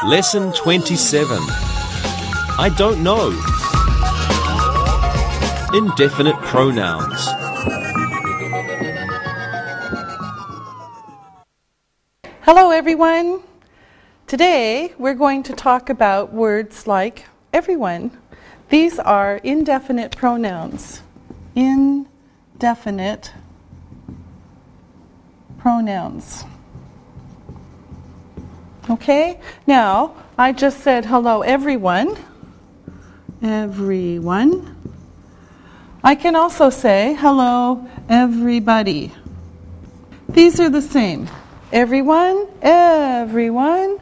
Lesson 27. I don't know. Indefinite pronouns. Hello everyone. Today we're going to talk about words like everyone. These are indefinite pronouns. Indefinite pronouns. Okay? Now, I just said hello everyone. Everyone. I can also say hello everybody. These are the same. Everyone, everyone,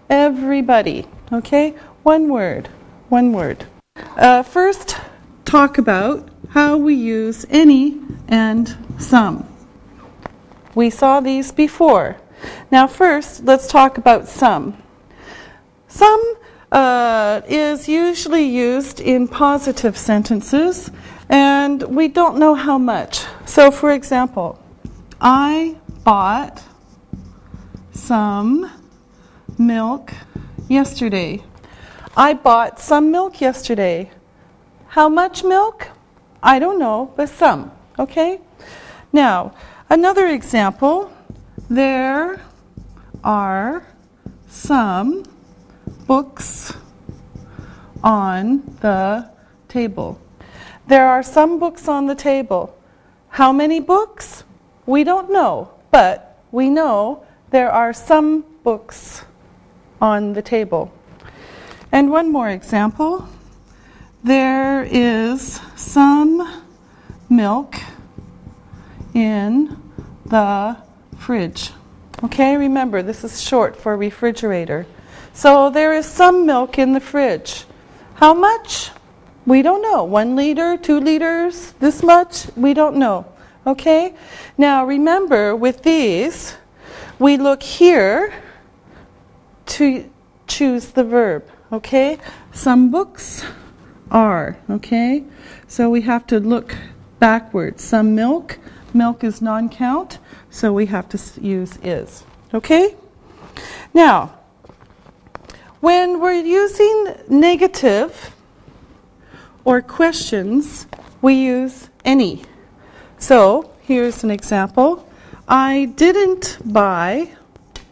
everybody. Okay? One word. One word. First, talk about how we use any and some. We saw these before. Now first, let's talk about some. Some is usually used in positive sentences, and we don't know how much. So for example, I bought some milk yesterday. I bought some milk yesterday. How much milk? I don't know, but some. Okay? Now, another example. There are some books on the table. There are some books on the table. How many books? We don't know, but we know there are some books on the table. And one more example. There is some milk in the fridge. Okay, remember, this is short for refrigerator. So there is some milk in the fridge. How much? We don't know. 1 liter, 2 liters, this much? We don't know. Okay? Now remember, with these, we look here to choose the verb. Okay? Some books are. Okay? So we have to look backwards. Some milk. Milk is non-count, so we have to use is. Okay? Now, when we're using negative or questions, we use any. So, here's an example. I didn't buy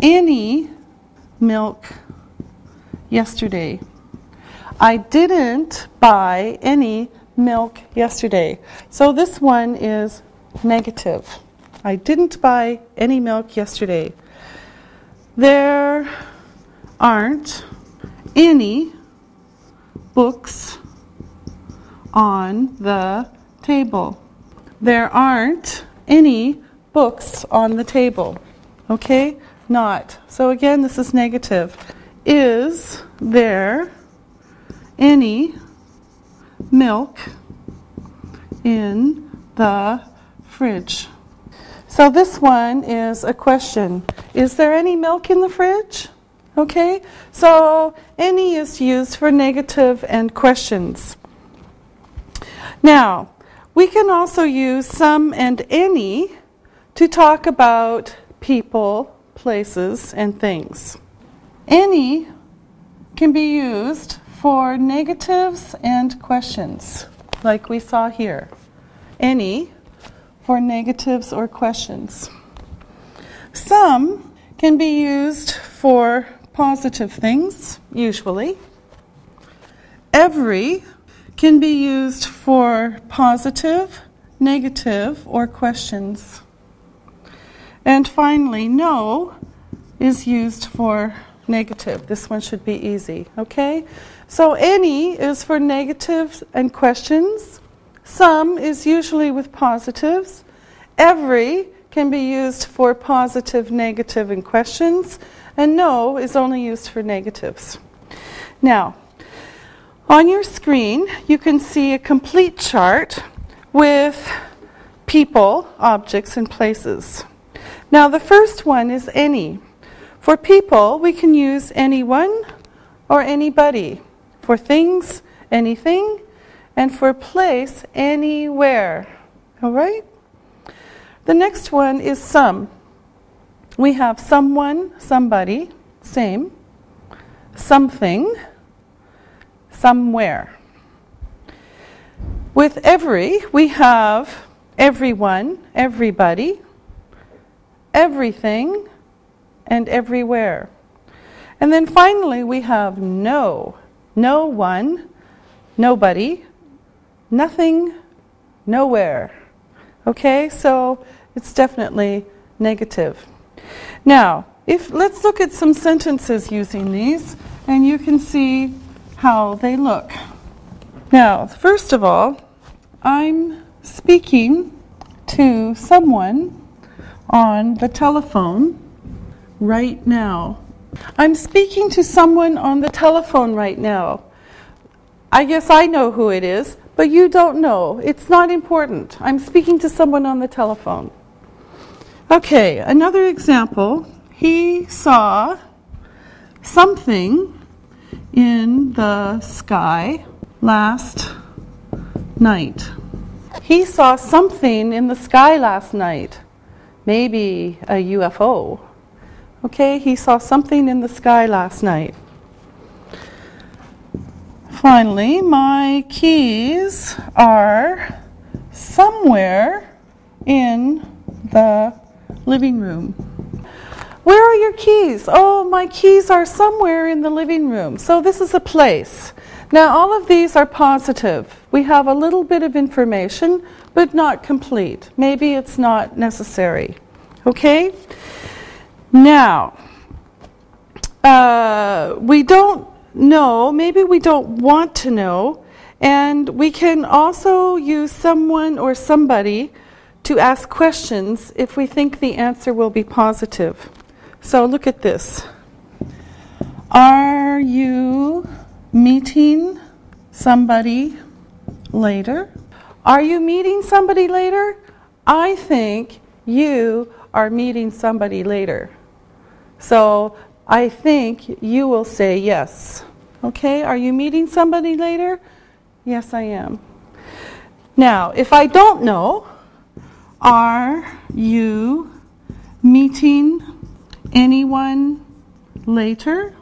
any milk yesterday. I didn't buy any milk yesterday. So this one is negative. I didn't buy any milk yesterday. There aren't any books on the table. There aren't any books on the table. Okay? Not. So again, this is negative. Is there any milk in the fridge? So this one is a question. Is there any milk in the fridge? Okay? So any is used for negative and questions. Now, we can also use some and any to talk about people, places, and things. Any can be used for negatives and questions, like we saw here. Any for negatives or questions. Some can be used for positive things, usually. Every can be used for positive, negative, or questions. And finally, no is used for negative. This one should be easy, okay? So any is for negatives and questions. Some is usually with positives. Every can be used for positive, negative, and questions. And no is only used for negatives. Now, on your screen, you can see a complete chart with people, objects, and places. Now, the first one is any. For people, we can use anyone or anybody. For things, anything. And for place, anywhere. All right? The next one is some. We have someone, somebody, same. something, somewhere. With every, we have everyone, everybody, everything, and everywhere. And then finally we have no, no one, nobody, nothing, nowhere. Okay, so it's definitely negative. Now, let's look at some sentences using these, and you can see how they look. Now, first of all, I'm speaking to someone on the telephone right now. I'm speaking to someone on the telephone right now. I guess I know who it is, but you don't know. It's not important. I'm speaking to someone on the telephone. Okay, another example. He saw something in the sky last night. He saw something in the sky last night. Maybe a UFO. Okay, he saw something in the sky last night. Finally, my keys are somewhere in the living room. Where are your keys? Oh, my keys are somewhere in the living room. So this is a place. Now, all of these are positive. We have a little bit of information, but not complete. Maybe it's not necessary. Okay? Now, we don't know, maybe we don't want to know, and we can also use someone or somebody to ask questions if we think the answer will be positive. So look at this. Are you meeting somebody later? Are you meeting somebody later? I think you are meeting somebody later. So I think you will say yes. Okay, are you meeting somebody later? Yes, I am. Now, if I don't know, are you meeting anyone later?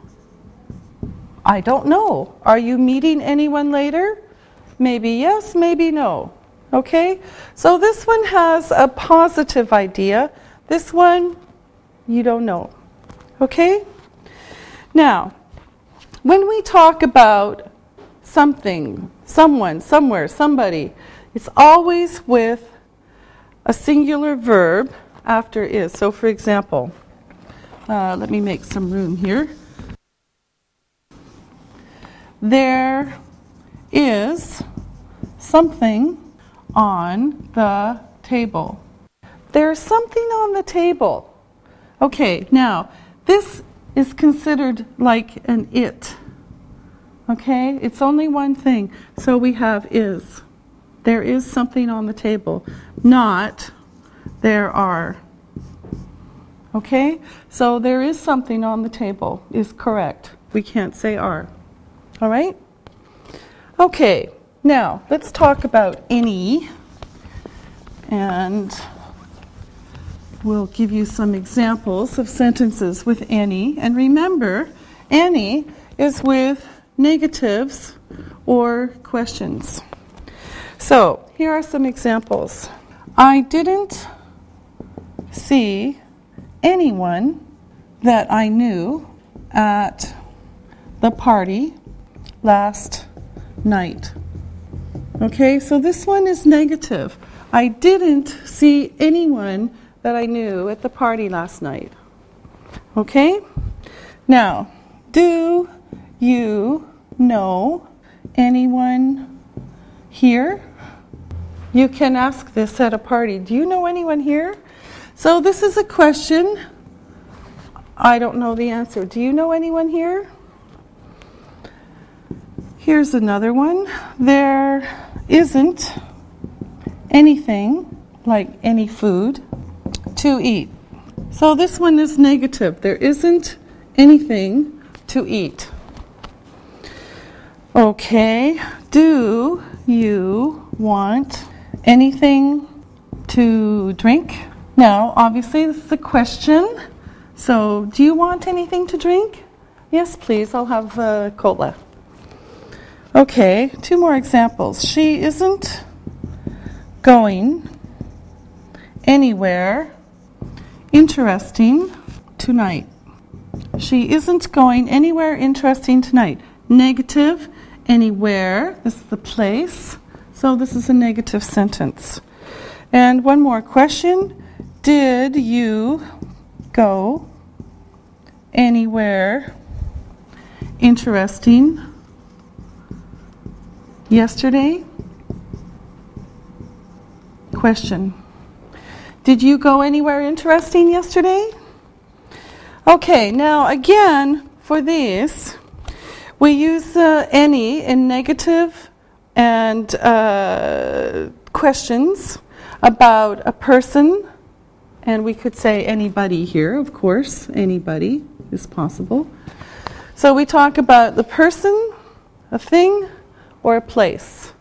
I don't know. Are you meeting anyone later? Maybe yes, maybe no. Okay? So this one has a positive idea. This one, you don't know. Okay? Now, when we talk about something, someone, somewhere, somebody, it's always with a singular verb after is. So for example, let me make some room here. There is something on the table. There's something on the table. Okay, now this is considered like an it. Okay, it's only one thing. So we have is. There is something on the table, not there are. Okay, so there is something on the table is correct. We can't say are. All right? Okay, now let's talk about any, and we'll give you some examples of sentences with any. And remember, any is with negatives or questions. So here are some examples. I didn't see anyone that I knew at the party last night. Okay, so this one is negative. I didn't see anyone that I knew at the party last night. Okay? Now, do you know anyone here? You can ask this at a party. Do you know anyone here? So this is a question. I don't know the answer. Do you know anyone here? Here's another one. There isn't anything like any food to eat. So this one is negative. There isn't anything to eat. Okay. Do you want anything to drink? Now, obviously, this is a question. So, do you want anything to drink? Yes, please. I'll have cola. Okay, 2 more examples. She isn't going anywhere interesting tonight. She isn't going anywhere interesting tonight. Negative, anywhere. This is the place. So this is a negative sentence. And one more question. Did you go anywhere interesting yesterday? Question. Did you go anywhere interesting yesterday? Okay, now again, for these, we use any in negative and questions about a person, and we could say anybody here, of course. Anybody is possible. So we talk about the person, a thing, or a place.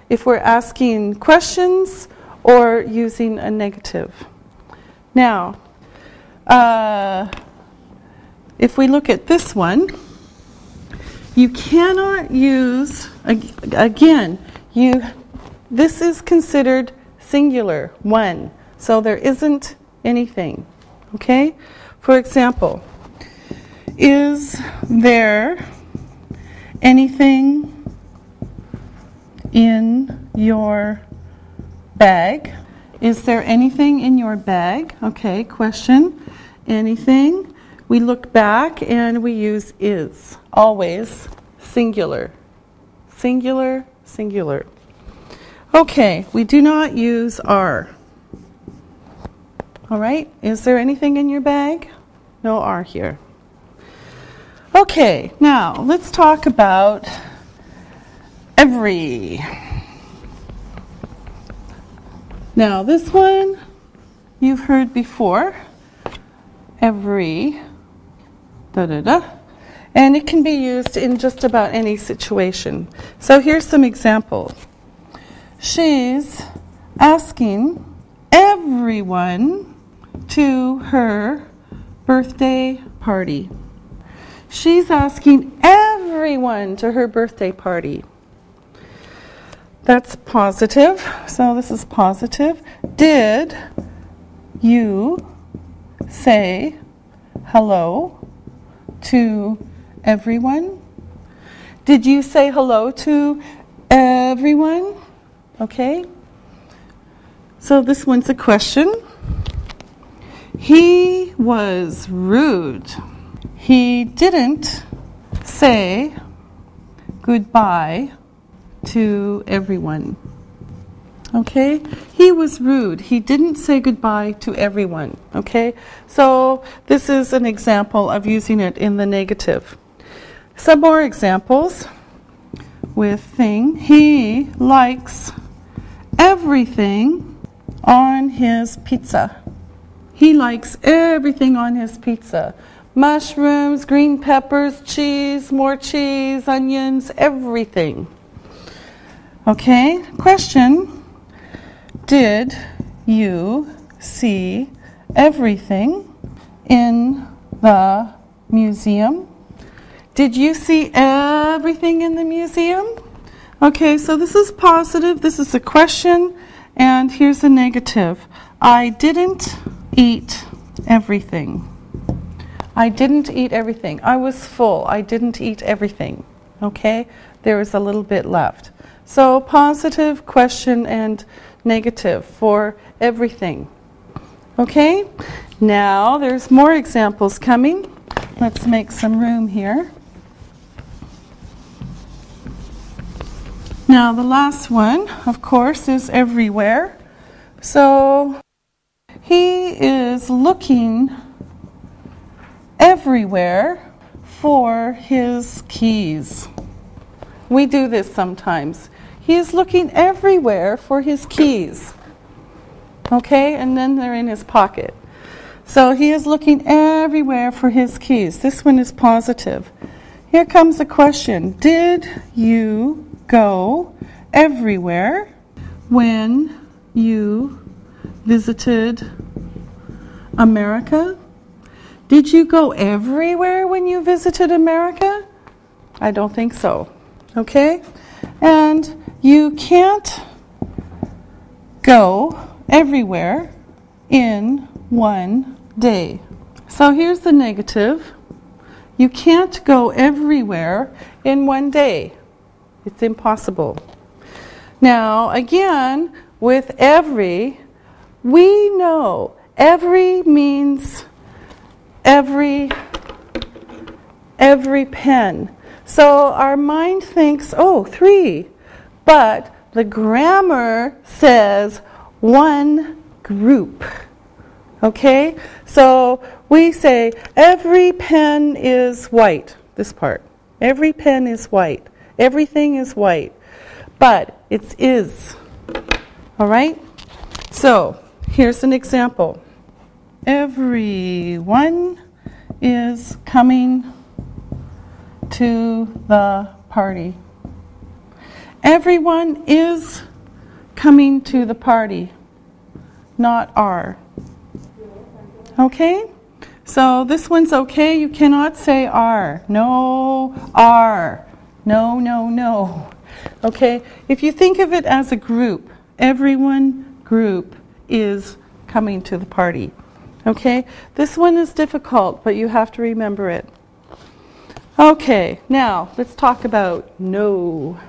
If we're asking questions or using a negative. Now, if we look at this one, you cannot use, again, this is considered singular, one. So there isn't anything, okay? For example, is there anything in your bag? Is there anything in your bag? Okay, question. Anything? We look back and we use is. Always singular. Singular, singular. Okay, we do not use are. All right, is there anything in your bag? No are here. Okay, now let's talk about every. Now this one you've heard before. Every, and it can be used in just about any situation. So here's some example. She's asking everyone to her birthday party. She's asking everyone to her birthday party. That's positive. So this is positive. Did you say hello to everyone? Did you say hello to everyone? Okay. So this one's a question. He was rude. He didn't say goodbye to everyone. Okay? He was rude. He didn't say goodbye to everyone. Okay? So this is an example of using it in the negative. Some more examples with thing. He likes everything on his pizza. He likes everything on his pizza. Mushrooms, green peppers, cheese, more cheese, onions, everything. Okay? Question. Did you see everything in the museum? Did you see everything in the museum? Okay, so this is positive, this is a question, and here's a negative. I didn't eat everything. I didn't eat everything. I was full. I didn't eat everything. Okay? There was a little bit left. So positive, question, and negative for everything. Okay? Now there's more examples coming. Let's make some room here. Now the last one, of course, is everywhere. So he is looking everywhere for his keys. We do this sometimes. He is looking everywhere for his keys. Okay, and then they're in his pocket. So he is looking everywhere for his keys. This one is positive. Here comes a question. Did you go everywhere when you visited America? Did you go everywhere when you visited America? I don't think so. Okay? And you can't go everywhere in one day. So here's the negative. You can't go everywhere in one day. It's impossible. Now, again, with every, we know every means every pen. So our mind thinks, oh, 3. But the grammar says one group. Okay? So we say every pen is white. This part. Every pen is white. Everything is white. But it's is. All right? So here's an example. Everyone is coming to the party. Everyone is coming to the party, not are. Okay? So this one's okay. You cannot say are. No, are. No, no, no. Okay? If you think of it as a group, everyone group is coming to the party. Okay? This one is difficult, but you have to remember it. Okay, now let's talk about no.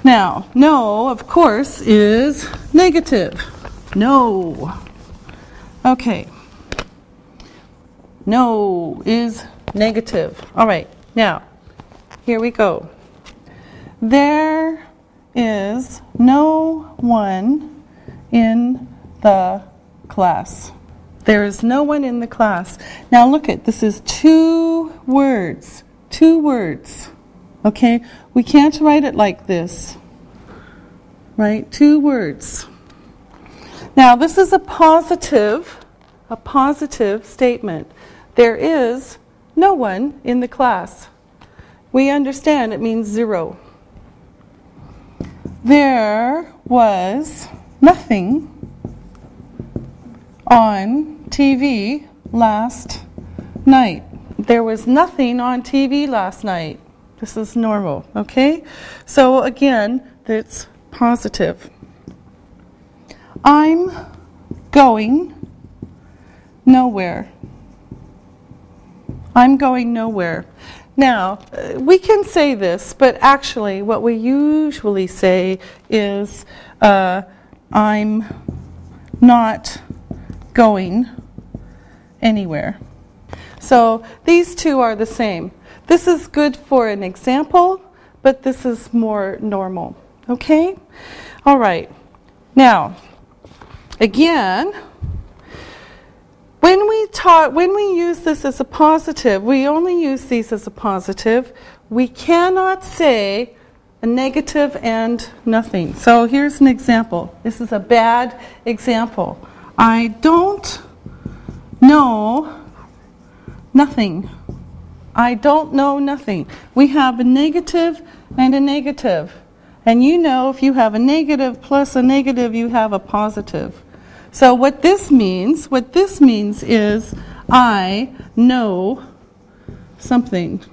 Now, no, of course, is negative. No. Okay. No is negative. All right, now, here we go. There is no one in the class. There is no one in the class. Now look at, this is 2 words. 2 words. Okay? We can't write it like this. Right? 2 words. Now this is a positive statement. There is no one in the class. We understand it means 0. There was nothing on TV last night. There was nothing on TV last night. This is normal, okay? So again, it's positive. I'm going nowhere. I'm going nowhere. Now, we can say this, but actually what we usually say is I'm not going anywhere. So these 2 are the same. This is good for an example, but this is more normal. Okay? All right. Now, again, when we use this as a positive, we only use these as a positive. We cannot say a negative and nothing. So here's an example. This is a bad example. I don't know nothing. I don't know nothing. We have a negative and a negative. And you know if you have a negative plus a negative, you have a positive. So what this means is I know something.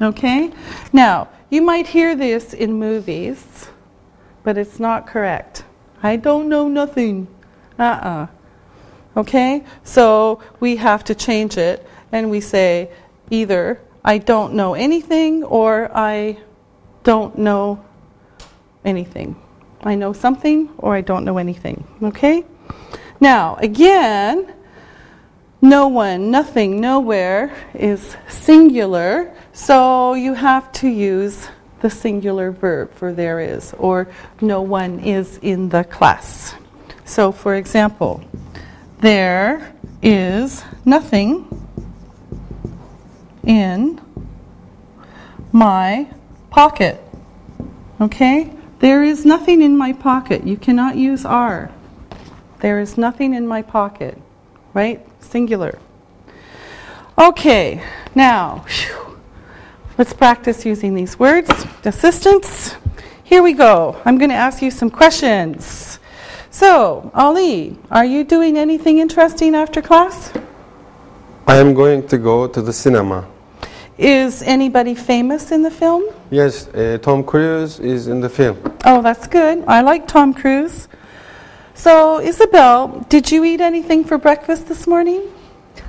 Okay? Now, you might hear this in movies, but it's not correct. I don't know nothing. Okay? So we have to change it, and we say either I don't know anything or I don't know anything. I know something or I don't know anything. Okay? Now, again, no one, nothing, nowhere is singular, so you have to use the singular verb for there is, or no one is in the class. So, for example, there is nothing in my pocket. Okay? There is nothing in my pocket. You cannot use are. There is nothing in my pocket. Right? Singular. Okay, now, let's practice using these words. Assistants, here we go. I'm going to ask you some questions. So, Ali, are you doing anything interesting after class? I am going to go to the cinema. Is anybody famous in the film? Yes, Tom Cruise is in the film. Oh, that's good. I like Tom Cruise. So, Isabel, did you eat anything for breakfast this morning?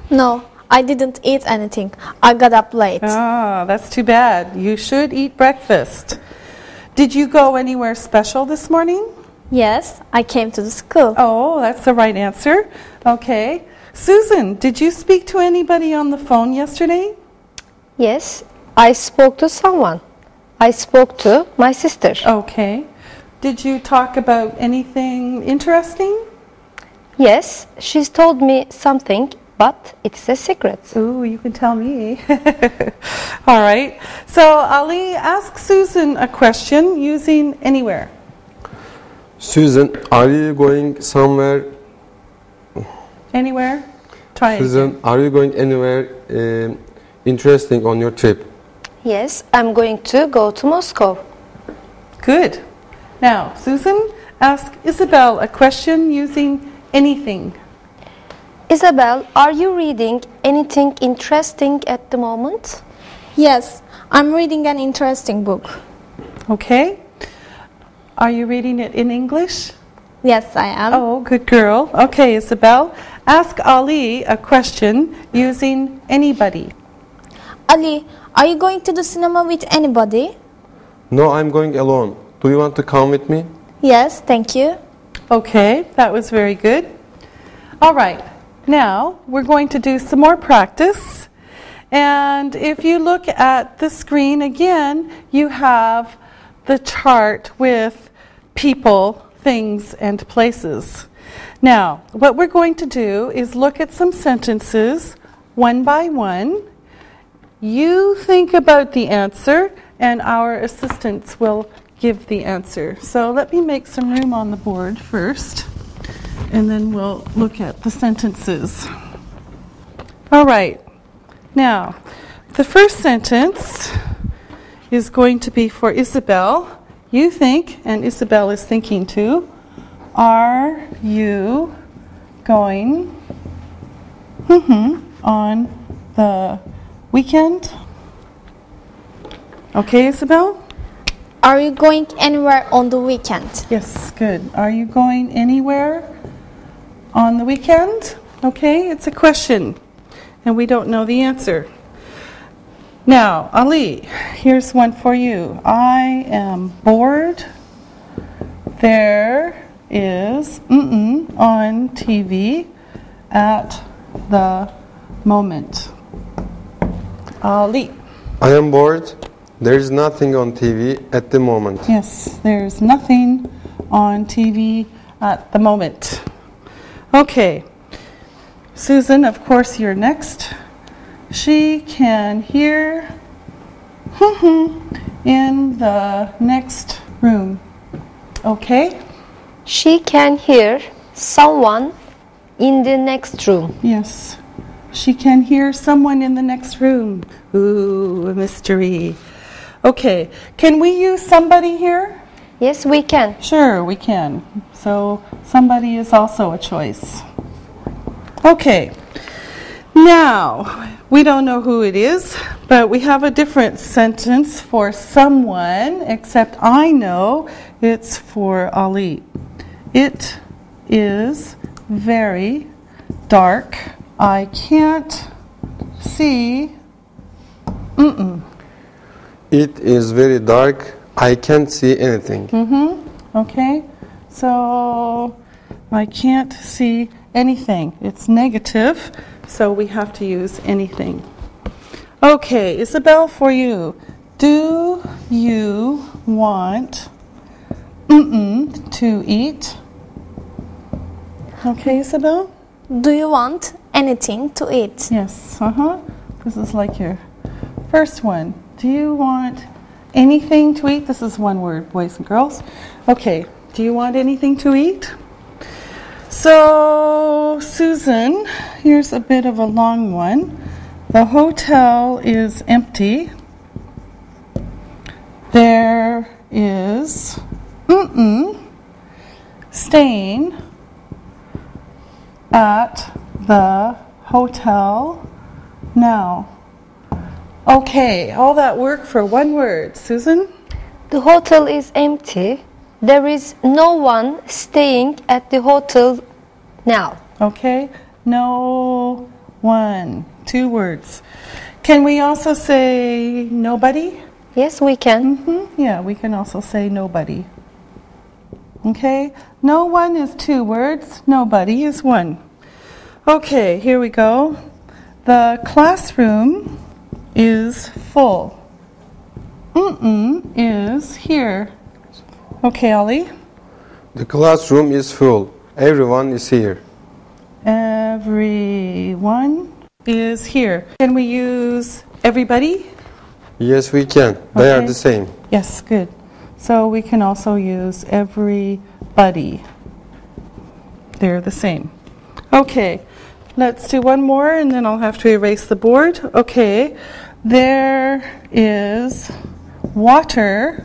No, I didn't eat anything. I got up late. Ah, that's too bad. You should eat breakfast. Did you go anywhere special this morning? Yes, I came to the school. Oh, that's the right answer. Okay. Susan, did you speak to anybody on the phone yesterday? Yes, I spoke to someone. I spoke to my sister. Okay. Did you talk about anything interesting? Yes, she's told me something, but it's a secret. Ooh, you can tell me. All right. So, Ali, ask Susan a question using anywhere. Susan, are you going somewhere? Anywhere? Try it. Susan, are you going anywhere interesting on your trip? Yes, I'm going to go to Moscow. Good. Now, Susan, ask Isabel a question using anything. Isabel, are you reading anything interesting at the moment? Yes, I'm reading an interesting book. Okay. Are you reading it in English? Yes, I am. Oh, good girl. Okay, Isabel, ask Ali a question using anybody. Ali, are you going to the cinema with anybody? No, I'm going alone. Do you want to come with me? Yes, thank you. Okay, that was very good. All right, now we're going to do some more practice. And if you look at the screen again, you have the chart with people, things, and places. Now, what we're going to do is look at some sentences one by one. You think about the answer, and our assistants will give the answer. So let me make some room on the board first, and then we'll look at the sentences. All right. Now, the first sentence is going to be for Isabel. You think, and Isabel is thinking too, are you going on the weekend? Okay, Isabel? Are you going anywhere on the weekend? Yes, good. Are you going anywhere on the weekend? Okay, it's a question, and we don't know the answer. Now, Ali, here's one for you. I am bored. There is on TV at the moment. Ali. I am bored. There is nothing on TV at the moment. Yes, there's nothing on TV at the moment. Okay. Susan, of course, you're next. She can hear in the next room. Okay? She can hear someone in the next room. Yes. She can hear someone in the next room. Ooh, a mystery. Okay. Can we use somebody here? Yes, we can. Sure, we can. So somebody is also a choice. Okay. Now, we don't know who it is, but we have a different sentence for someone, except I know it's for Ali. It is very dark. I can't see. It is very dark. I can't see anything. Okay, so I can't see anything. It's negative, so we have to use anything. Okay, Isabel, for you. Do you want to eat? Okay, Isabel? Do you want anything to eat? Yes, This is like your first one. Do you want anything to eat? This is one word, boys and girls. Okay, do you want anything to eat? So, Susan, here's a bit of a long one. The hotel is empty. There is staying at the hotel Now, okay, all that work for one word. Susan? The hotel is empty. There is no one staying at the hotel now. Okay, no one. 2 words. Can we also say nobody? Yes, we can. Yeah, we can also say nobody. Okay, no one is 2 words, nobody is 1. Okay, here we go. The classroom is full. Is here. Okay, Ollie. The classroom is full. Everyone is here. Everyone is here. Can we use everybody? Yes, we can. They are Okay. the same. Yes, good. So we can also use everybody. They're the same. Okay, let's do one more and then I'll have to erase the board. Okay, there is water.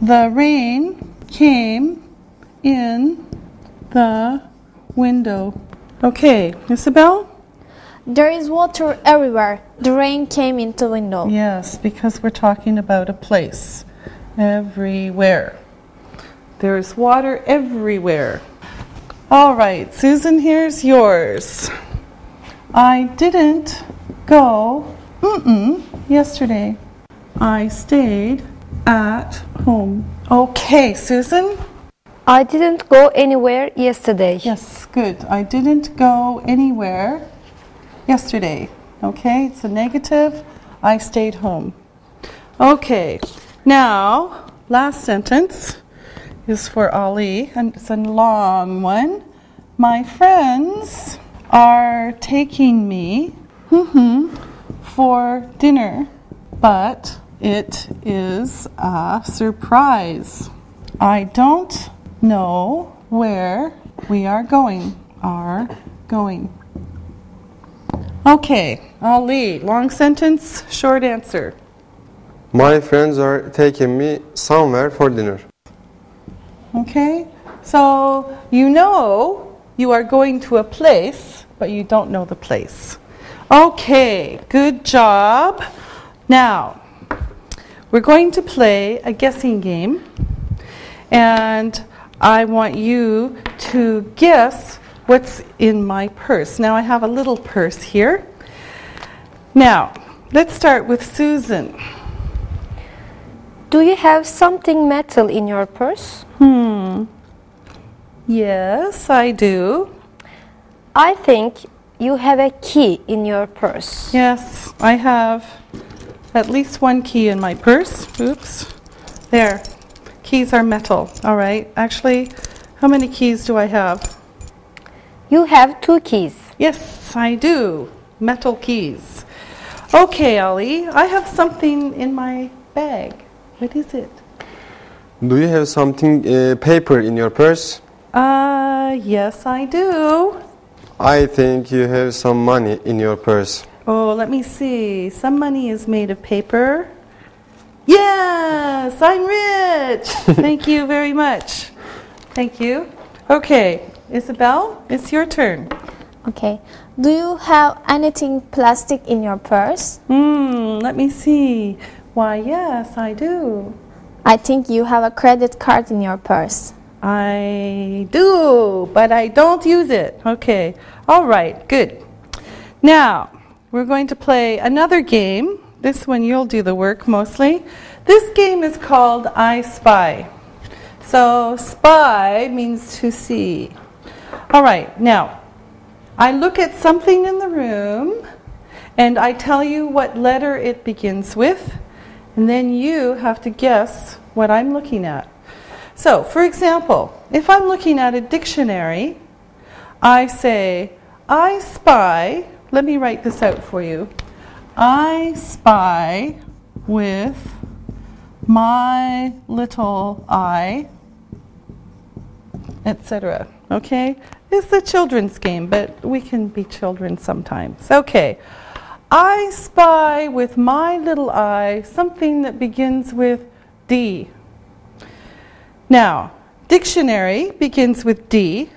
The rain came in the window. Okay, Isabel? There is water everywhere. The rain came into the window. Yes, because we're talking about a place. Everywhere. There's water everywhere. All right, Susan, here's yours. I didn't go yesterday. I stayed at home. Okay, Susan? I didn't go anywhere yesterday. Yes, good. I didn't go anywhere yesterday. Okay, it's a negative. I stayed home. Okay, now, last sentence is for Ali, and it's a long one. My friends are taking me for dinner, but it is a surprise. I don't know where we are going. Okay, Ali, long sentence, short answer. My friends are taking me somewhere for dinner. Okay, so you know you are going to a place, but you don't know the place. Okay, good job. Now, we're going to play a guessing game, and I want you to guess what's in my purse. Now, I have a little purse here. Now, let's start with Susan. Do you have something metal in your purse? Yes, I do. I think you have a key in your purse. Yes, I have at least one key in my purse. Oops. There. Keys are metal. All right. Actually, how many keys do I have? You have 2 keys. Yes, I do. Metal keys. Okay, Ali, I have something in my bag. What is it? Do you have something paper in your purse? Yes, I do. I think you have some money in your purse. Oh, let me see. Some money is made of paper. Yes, I'm rich. Thank you very much. Thank you. Okay, Isabel, it's your turn. Okay. Do you have anything plastic in your purse? Let me see. Why, yes, I do. I think you have a credit card in your purse. I do, but I don't use it. Okay. All right, good. Now, we're going to play another game. This one you'll do the work mostly. This game is called I Spy. So, spy means to see. All right, now, I look at something in the room and I tell you what letter it begins with, and then you have to guess what I'm looking at. So, for example, if I'm looking at a dictionary, I say, I spy, let me write this out for you. I spy with my little eye, etc. Okay? It's a children's game, but we can be children sometimes. Okay. I spy with my little eye something that begins with D. Now, dictionary begins with D,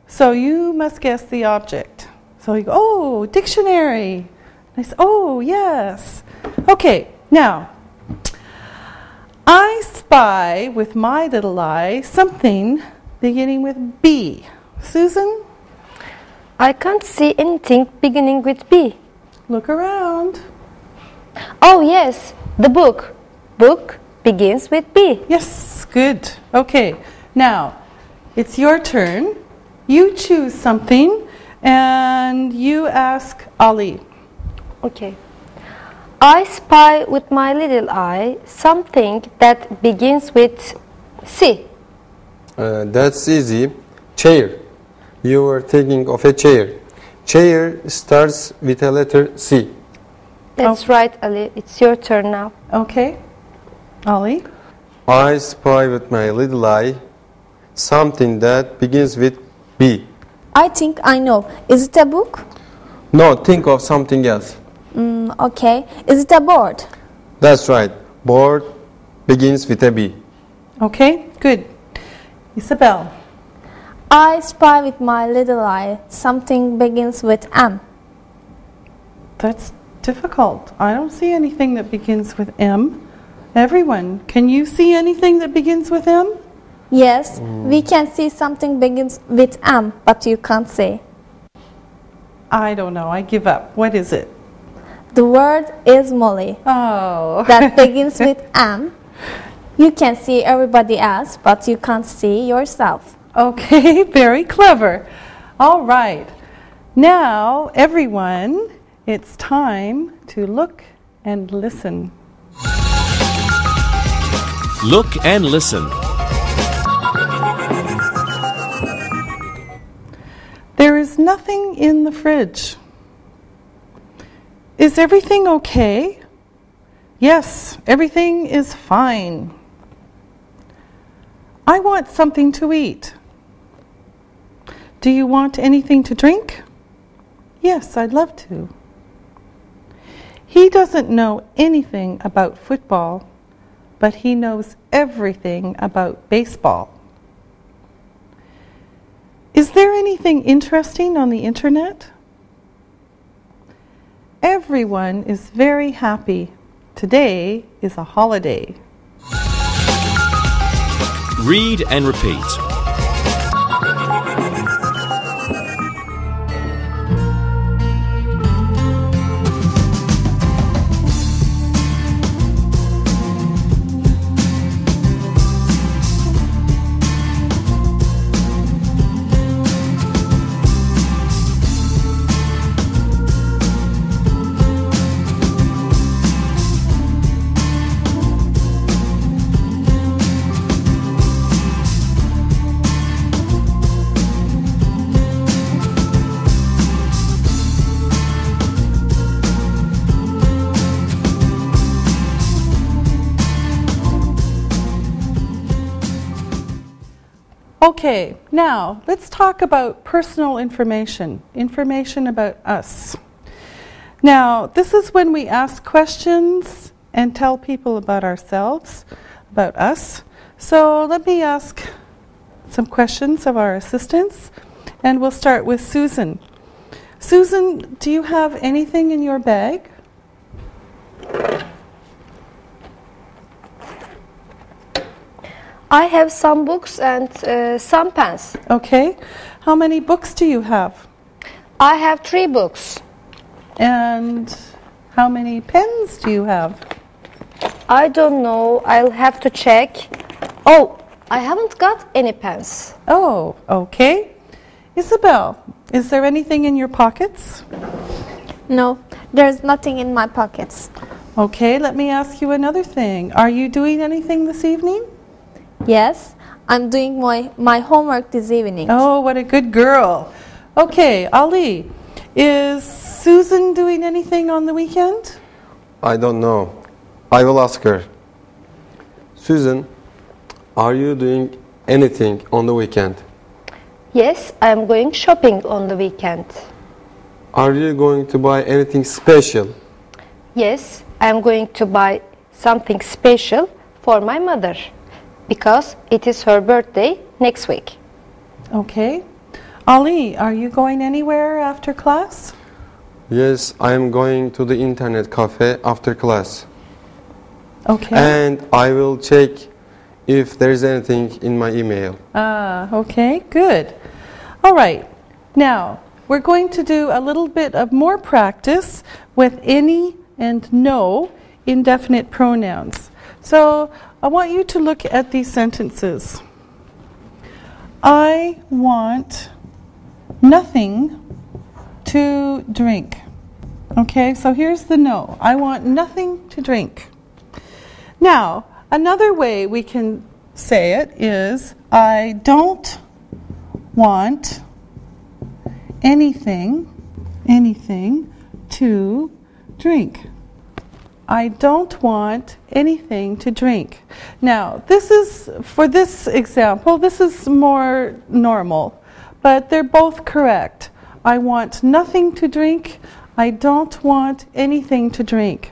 so you must guess the object. So you go, oh, dictionary. I say, oh, yes. Okay, now, I spy with my little eye something beginning with B. Susan, I can't see anything beginning with B. look around. Oh yes, the book. Book begins with B. Yes, good. Okay, now, it's your turn. You choose something and you ask Ali. Okay. I spy with my little eye something that begins with C. That's easy. Chair. You were thinking of a chair. Chair starts with a letter C. That's right, Ali. It's your turn now. Okay, Ali. I spy with my little eye something that begins with B. I think I know. Is it a book? No, think of something else. Okay. Is it a board? That's right. Board begins with a B. Okay, good. Isabel. I spy with my little eye something begins with M. That's difficult. I don't see anything that begins with M. Everyone, can you see anything that begins with M? Yes, we can see something begins with M, but you can't say. I don't know. I give up. What is it? The word is Molly. Oh. That begins with M. You can see everybody else, but you can't see yourself. Okay, very clever. All right. Now, everyone, it's time to look and listen. Look and listen. There is nothing in the fridge. Is everything okay? Yes, everything is fine. I want something to eat. Do you want anything to drink? Yes, I'd love to. He doesn't know anything about football, but he knows everything about baseball. Is there anything interesting on the internet? Everyone is very happy. Today is a holiday. Read and repeat. Okay, now let's talk about personal information, information about us. Now, this is when we ask questions and tell people about ourselves, about us. So let me ask some questions of our assistants, and we'll start with Susan. Susan, do you have anything in your bag? I have some books and some pens. Okay. How many books do you have? I have 3 books. And how many pens do you have? I don't know. I'll have to check. Oh, I haven't got any pens. Oh, okay. Isabel, is there anything in your pockets? No, there's nothing in my pockets. Okay, let me ask you another thing. Are you doing anything this evening? Yes, I'm doing my homework this evening. Oh, what a good girl. Okay, Ali, is Susan doing anything on the weekend? I don't know. I will ask her. Susan, are you doing anything on the weekend? Yes, I'm going shopping on the weekend. Are you going to buy anything special? Yes, I'm going to buy something special for my mother because it is her birthday next week. Okay. Ali, are you going anywhere after class? Yes, I am going to the internet cafe after class. Okay. And I will check if there is anything in my email. Okay, good. All right. Now, we're going to do a little bit of more practice with any and no indefinite pronouns. So, I want you to look at these sentences. I want nothing to drink. Okay, so here's the no. I want nothing to drink. Now, another way we can say it is I don't want anything to drink. I don't want anything to drink. Now, this is, for this example, this is more normal, but they're both correct. I want nothing to drink. I don't want anything to drink.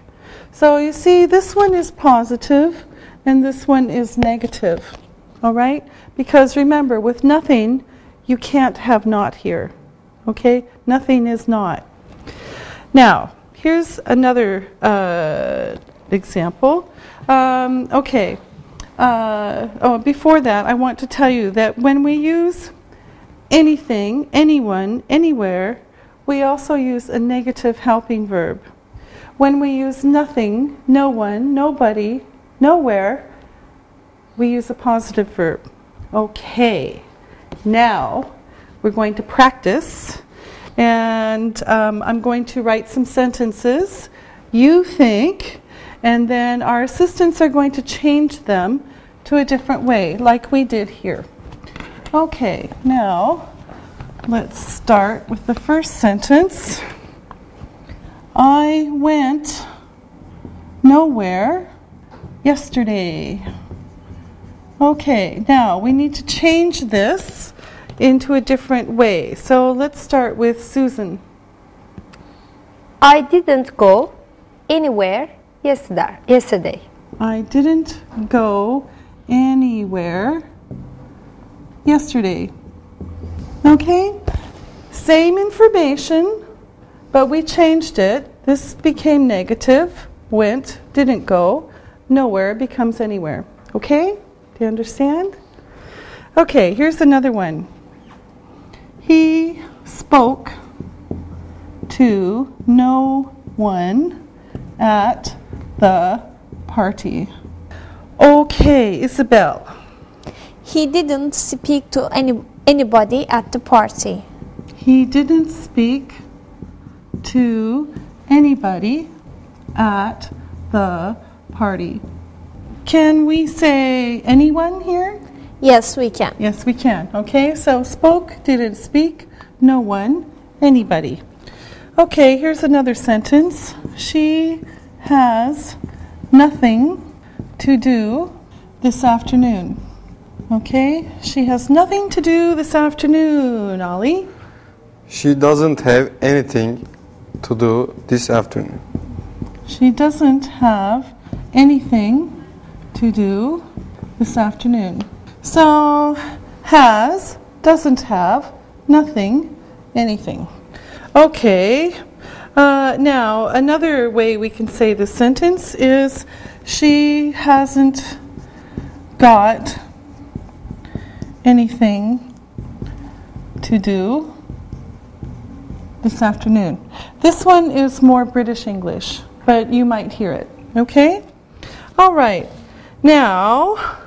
So you see, this one is positive and this one is negative. All right? Because remember, with nothing, you can't have not here. Okay? Nothing is not. Now, here's another example. Before that, I want to tell you that when we use anything, anyone, anywhere, we also use a negative helping verb. When we use nothing, no one, nobody, nowhere, we use a positive verb. Okay, now we're going to practice, and I'm going to write some sentences. You think, and then our assistants are going to change them to a different way, like we did here. Okay, now let's start with the first sentence. I went nowhere yesterday. Okay, now we need to change this into a different way. So let's start with Susan. I didn't go anywhere yesterday. I didn't go anywhere yesterday. Okay, same information, but we changed it. This became negative. Went, didn't go. Nowhere becomes anywhere. Okay, do you understand? Okay, here's another one. He spoke to no one at the party. Okay, Isabel. He didn't speak to anybody at the party. He didn't speak to anybody at the party. Can we say anyone here? Yes, we can. Yes, we can. Okay, so spoke, didn't speak, no one, anybody. Okay, here's another sentence. She has nothing to do this afternoon. Okay, she has nothing to do this afternoon, Ollie. She doesn't have anything to do this afternoon. She doesn't have anything to do this afternoon. So, has, doesn't have, nothing, anything. Okay, now another way we can say this sentence is she hasn't got anything to do this afternoon. This one is more British English, but you might hear it. Okay? All right. Now,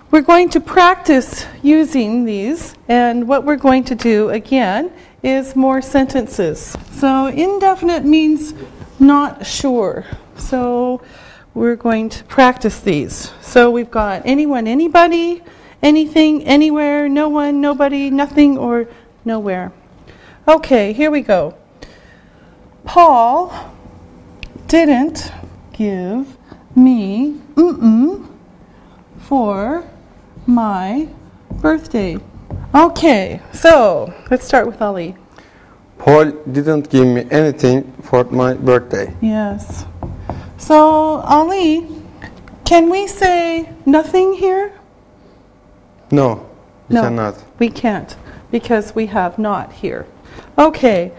we're going to practice using these, and what we're going to do again is more sentences. So, indefinite means not sure. So, we're going to practice these. So, we've got anyone, anybody, anything, anywhere, no one, nobody, nothing, or nowhere. Okay, here we go. Paul didn't give me for my birthday. Okay, so let's start with Ali. Paul didn't give me anything for my birthday. Yes. So, Ali, can we say nothing here? No, you No, cannot. we can't, because we have not here. Okay,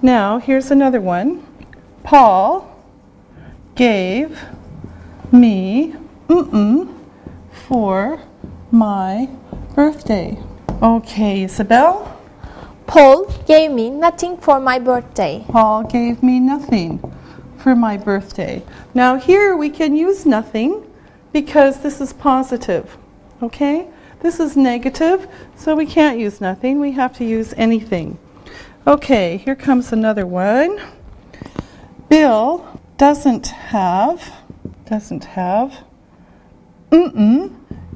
now here's another one. Paul gave me for my birthday. Okay, Isabel? Paul gave me nothing for my birthday. Paul gave me nothing for my birthday. Now here we can use nothing because this is positive. Okay? This is negative, so we can't use nothing. We have to use anything. Okay, here comes another one. Bill doesn't have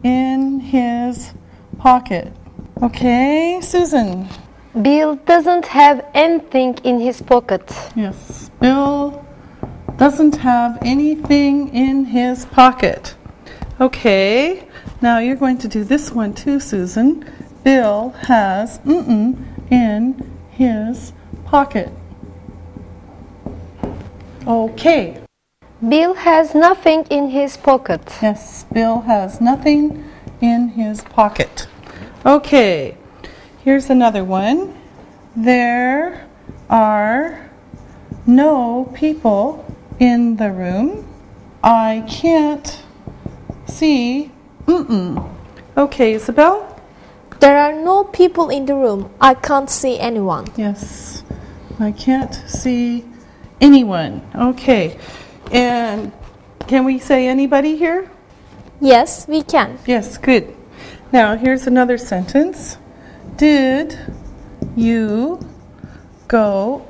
in his pocket. Okay, Susan. Bill doesn't have anything in his pocket. Yes, Bill doesn't have anything in his pocket. Okay, now you're going to do this one too, Susan. Bill has in his pocket. Okay. Bill has nothing in his pocket. Yes, Bill has nothing in his pocket. Okay, here's another one. There are no people in the room. I can't see. Okay, Isabel? There are no people in the room. I can't see anyone. Yes, I can't see anyone. Okay, and can we say anybody here? Yes, we can. Yes, good. Now, here's another sentence. Did you go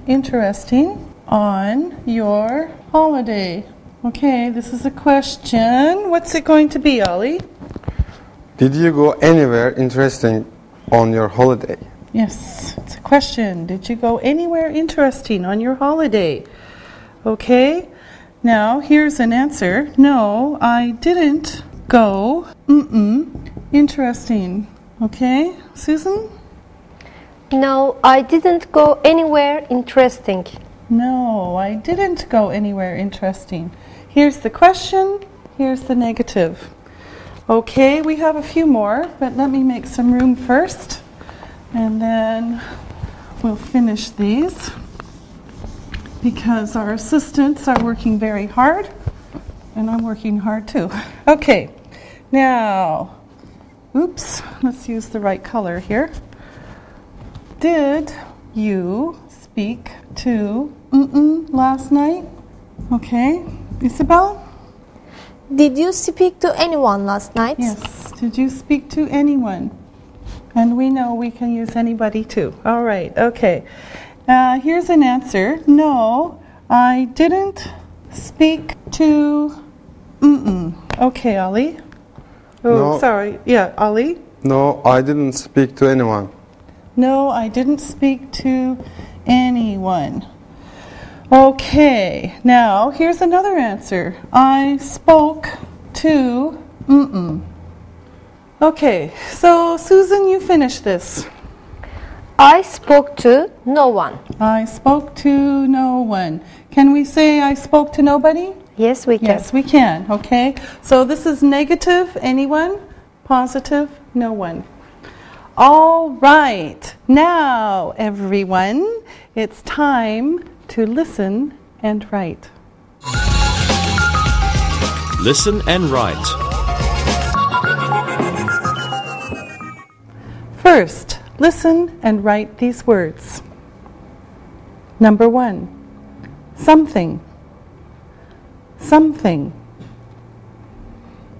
interesting on your holiday? Okay, this is a question. What's it going to be, Ollie? Did you go anywhere interesting on your holiday? Yes, it's a question. Did you go anywhere interesting on your holiday? Okay, now here's an answer. No, I didn't go interesting. Okay, Susan? No, I didn't go anywhere interesting. No, I didn't go anywhere interesting. Here's the question, here's the negative. Okay, we have a few more, but let me make some room first, and then we'll finish these because our assistants are working very hard, and I'm working hard too. Okay, now, oops, let's use the right color here. Did you speak to last night? Okay, Isabel? Did you speak to anyone last night? Yes. Did you speak to anyone? And we know we can use anybody too. All right. Okay. Here's an answer. No, I didn't speak to. Okay, Ollie. Oh, No. sorry. Yeah, Ollie. No, I didn't speak to anyone. No, I didn't speak to anyone. Okay, now here's another answer. I spoke to Okay, so Susan, you finish this. I spoke to no one. I spoke to no one. Can we say I spoke to nobody? Yes, we can. Yes, we can. Okay, so this is negative, anyone, positive, no one. All right, now everyone, it's time to listen and write. Listen and write. First, listen and write these words. Number 1, something, something.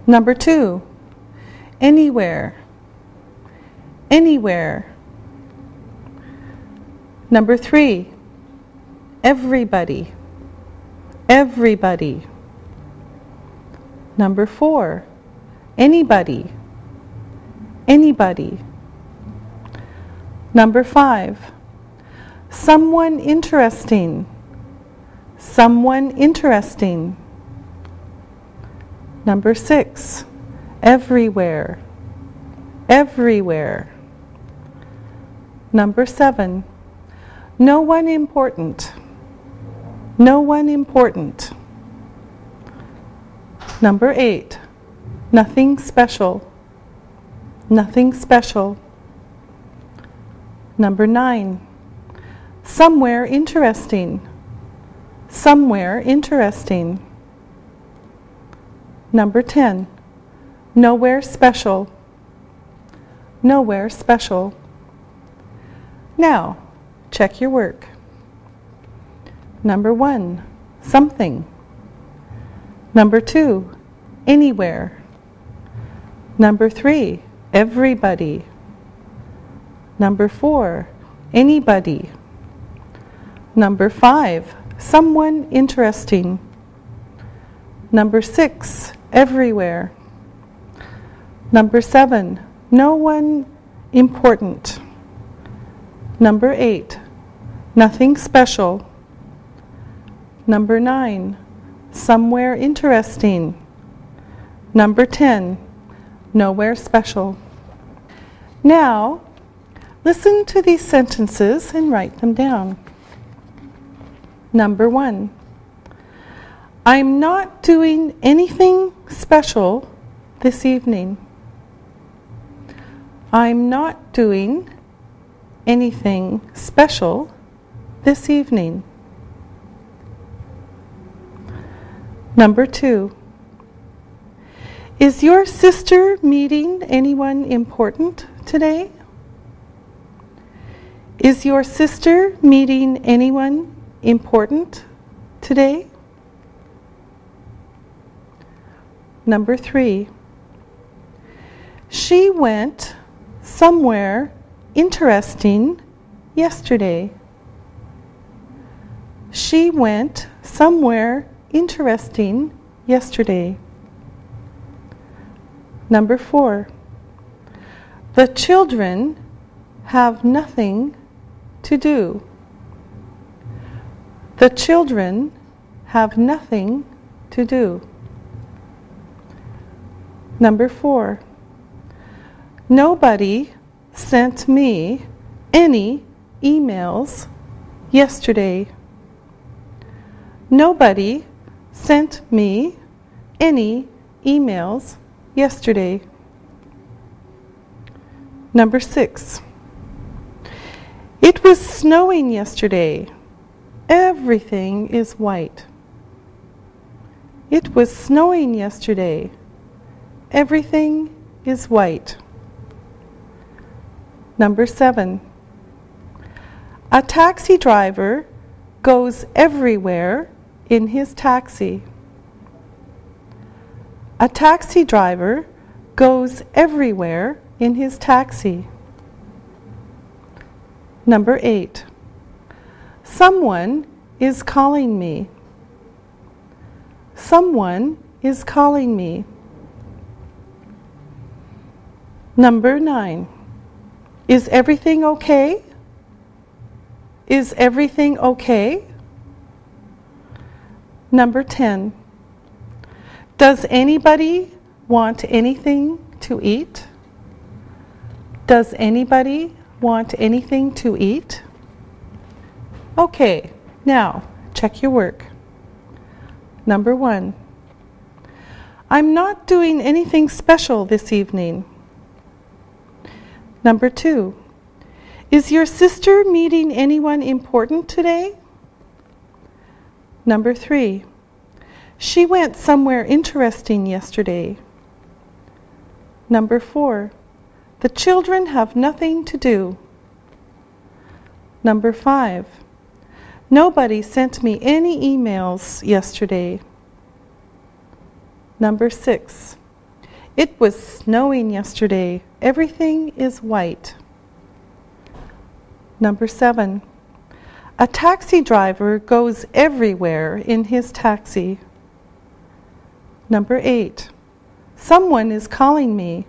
Number 2, anywhere, anywhere. Number 3, everybody, everybody. Number 4, anybody, anybody. Number 5, someone interesting, someone interesting. Number 6, everywhere, everywhere. Number 7, no one important, no one important. Number 8, nothing special, nothing special. Number 9. Somewhere interesting. Somewhere interesting. Number 10. Nowhere special. Nowhere special. Now, check your work. Number 1. Something. Number 2. Anywhere. Number 3. Everybody. Number 4. Anybody. Number 5. Someone interesting. Number 6. Everywhere. Number 7. No one important. Number 8. Nothing special. Number 9. Somewhere interesting. Number 10. Nowhere special. Now, listen to these sentences and write them down. Number 1. I'm not doing anything special this evening. I'm not doing anything special this evening. Number 2. Is your sister meeting anyone important today? Is your sister meeting anyone important today? Number 3. She went somewhere interesting yesterday. She went somewhere interesting yesterday. Number 4. The children have nothing to do. The children have nothing to do. Number 4. Nobody sent me any emails yesterday. Nobody sent me any emails yesterday. Number 6. It was snowing yesterday. Everything is white. It was snowing yesterday. Everything is white. Number 7. A taxi driver goes everywhere in his taxi. A taxi driver goes everywhere in his taxi. Number 8. Someone is calling me. Someone is calling me. Number 9. Is everything okay? Is everything okay? Number 10. Does anybody want anything to eat? Does anybody want anything to eat? Okay, now check your work. Number 1. I'm not doing anything special this evening. Number 2. Is your sister meeting anyone important today? Number 3. She went somewhere interesting yesterday. Number 4. The children have nothing to do. Number 5. Nobody sent me any emails yesterday. Number 6. It was snowing yesterday. Everything is white. Number 7. A taxi driver goes everywhere in his taxi. Number 8. Someone is calling me.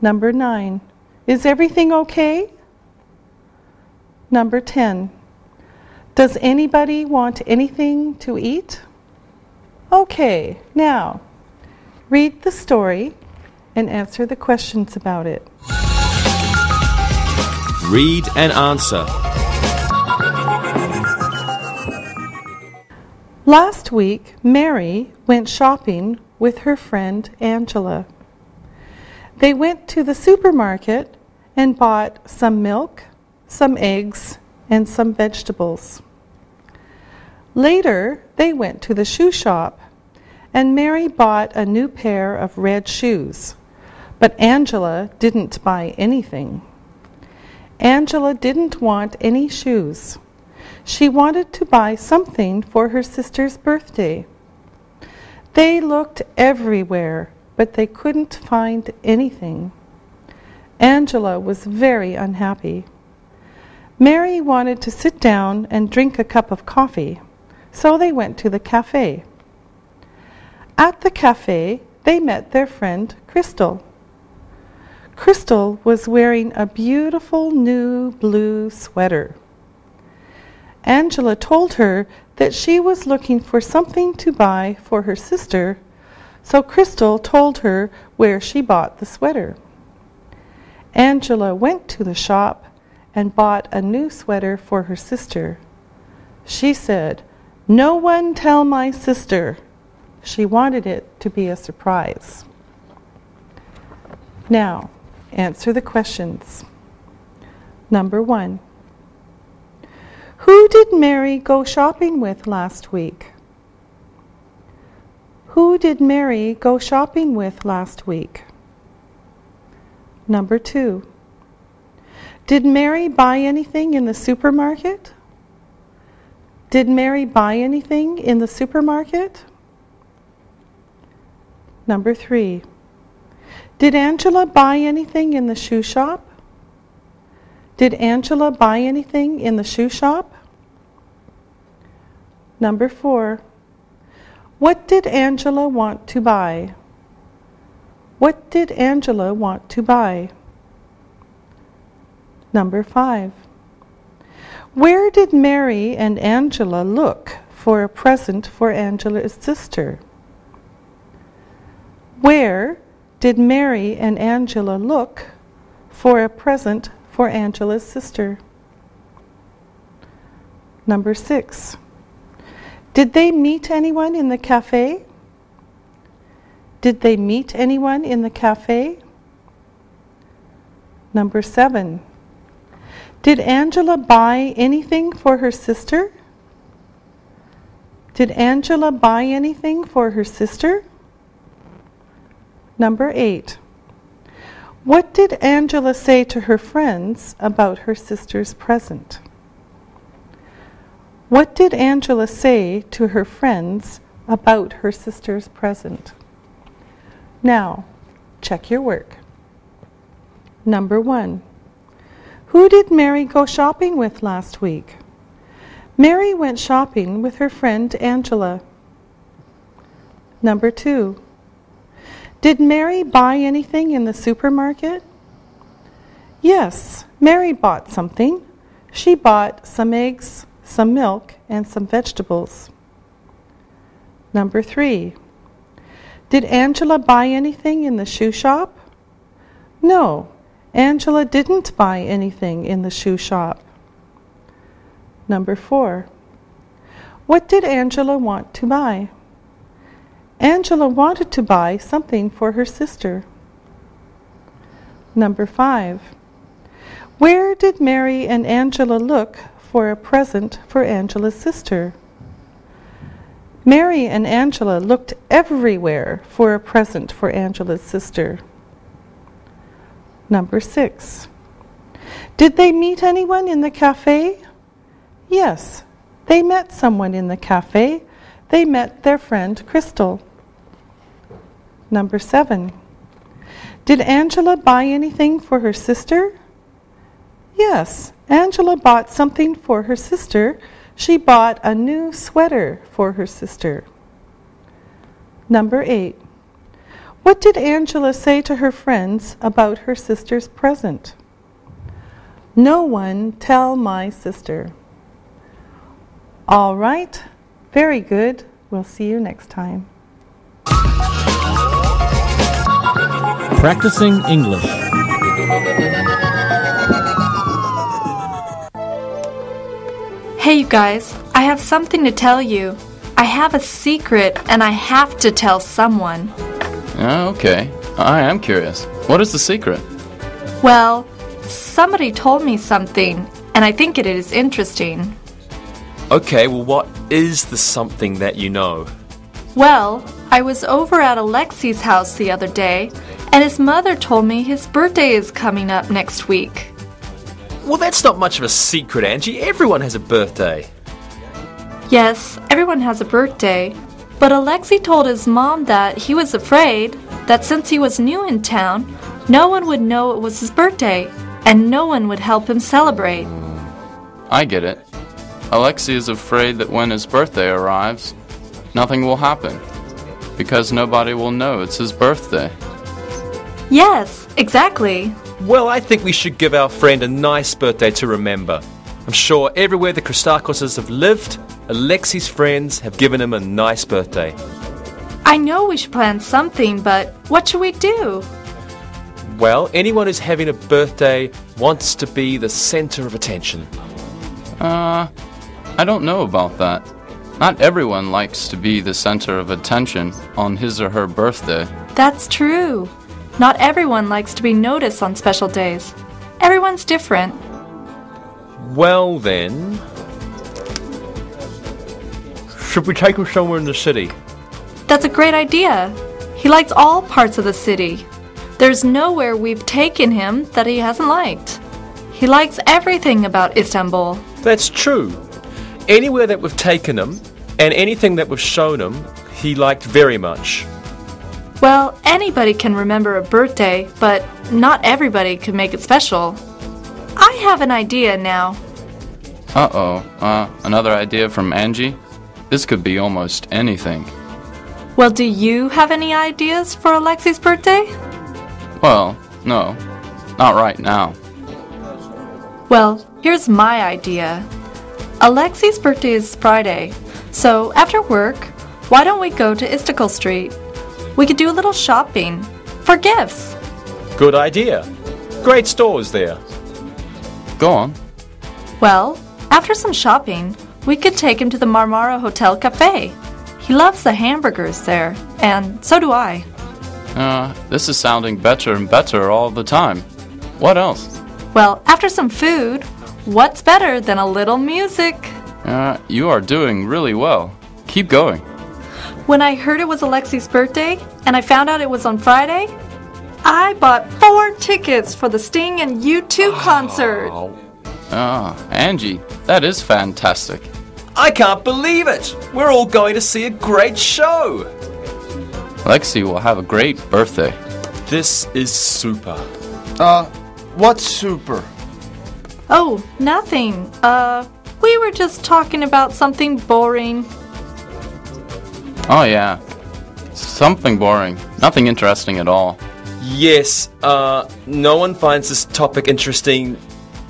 Number 9. Is everything okay? Number 10. Does anybody want anything to eat? Okay, now read the story and answer the questions about it. Read and answer. Last week, Mary went shopping with her friend Angela. They went to the supermarket and bought some milk, some eggs, and some vegetables. Later, they went to the shoe shop, and Mary bought a new pair of red shoes, but Angela didn't buy anything. Angela didn't want any shoes. She wanted to buy something for her sister's birthday. They looked everywhere, but they couldn't find anything. Angela was very unhappy. Mary wanted to sit down and drink a cup of coffee, so they went to the cafe. At the cafe, they met their friend Crystal. Crystal was wearing a beautiful new blue sweater. Angela told her that she was looking for something to buy for her sister, so Crystal told her where she bought the sweater. Angela went to the shop and bought a new sweater for her sister. She said, "No one tell my sister." She wanted it to be a surprise. Now, answer the questions. Number 1. Who did Mary go shopping with last week? Who did Mary go shopping with last week? Number 2. Did Mary buy anything in the supermarket? Did Mary buy anything in the supermarket? Number 3. Did Angela buy anything in the shoe shop? Did Angela buy anything in the shoe shop? Number 4. What did Angela want to buy? What did Angela want to buy? Number 5. Where did Mary and Angela look for a present for Angela's sister? Where did Mary and Angela look for a present for Angela's sister? Number 6. Did they meet anyone in the cafe? Did they meet anyone in the cafe? Number 7. Did Angela buy anything for her sister? Did Angela buy anything for her sister? Number 8. What did Angela say to her friends about her sister's present? What did Angela say to her friends about her sister's present? Now, check your work. Number 1. Who did Mary go shopping with last week? Mary went shopping with her friend Angela. Number 2. Did Mary buy anything in the supermarket? Yes, Mary bought something. She bought some eggs, some milk, and some vegetables. Number 3. Did Angela buy anything in the shoe shop? No, Angela didn't buy anything in the shoe shop. Number 4. What did Angela want to buy? Angela wanted to buy something for her sister. Number 5. Where did Mary and Angela look for a present for Angela's sister? Mary and Angela looked everywhere for a present for Angela's sister. Number 6. Did they meet anyone in the cafe? Yes, they met someone in the cafe. They met their friend Crystal. Number 7. Did Angela buy anything for her sister? Yes, Angela bought something for her sister. She bought a new sweater for her sister. Number 8. What did Angela say to her friends about her sister's present? No one tell my sister. All right, very good. We'll see you next time. Practicing English. Hey you guys, I have something to tell you. I have a secret and I have to tell someone. Okay, I am curious. What is the secret? Well, somebody told me something, and I think it is interesting. Okay, well, what is the something that you know? Well, I was over at Alexi's house the other day, and his mother told me his birthday is coming up next week. Well, that's not much of a secret, Angie. Everyone has a birthday. Yes, everyone has a birthday, but Alexi told his mom that he was afraid that since he was new in town, no one would know it was his birthday, and no one would help him celebrate. I get it. Alexi is afraid that when his birthday arrives, nothing will happen, because nobody will know it's his birthday. Yes, exactly. Well, I think we should give our friend a nice birthday to remember. I'm sure everywhere the Christakoses have lived, Alexi's friends have given him a nice birthday. I know we should plan something, but what should we do? Well, anyone who's having a birthday wants to be the center of attention. I don't know about that. Not everyone likes to be the center of attention on his or her birthday. That's true. Not everyone likes to be noticed on special days. Everyone's different. Well then, should we take him somewhere in the city? That's a great idea. He likes all parts of the city. There's nowhere we've taken him that he hasn't liked. He likes everything about Istanbul. That's true. Anywhere that we've taken him, and anything that we've shown him, he liked very much. Well, anybody can remember a birthday, but not everybody can make it special. I have an idea now. Another idea from Angie? This could be almost anything. Well, do you have any ideas for Alexi's birthday? Well, no, not right now. Well, here's my idea. Alexi's birthday is Friday, so after work, why don't we go to Istiklal Street? We could do a little shopping for gifts. Good idea. Great stores there. Go on. Well, after some shopping, we could take him to the Marmara Hotel Cafe. He loves the hamburgers there, and so do I. This is sounding better and better all the time. What else? Well, after some food, what's better than a little music? You are doing really well. Keep going. When I heard it was Alexi's birthday, and I found out it was on Friday, I bought 4 tickets for the Sting and U2 concert. Angie, that is fantastic. I can't believe it! We're all going to see a great show! Alexi will have a great birthday. This is super. What's super? Oh, nothing. We were just talking about something boring. Oh yeah, something boring. Nothing interesting at all. Yes, no one finds this topic interesting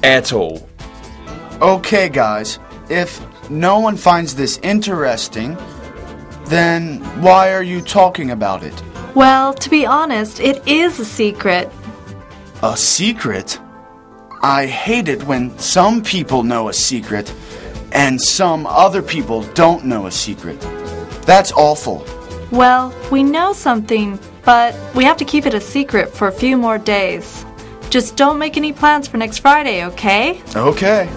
at all. Okay, guys, if no one finds this interesting, then why are you talking about it? Well, to be honest, it is a secret. A secret? I hate it when some people know a secret and some other people don't know a secret. That's awful. Well, we know something, but we have to keep it a secret for a few more days. Just don't make any plans for next Friday, okay? Okay.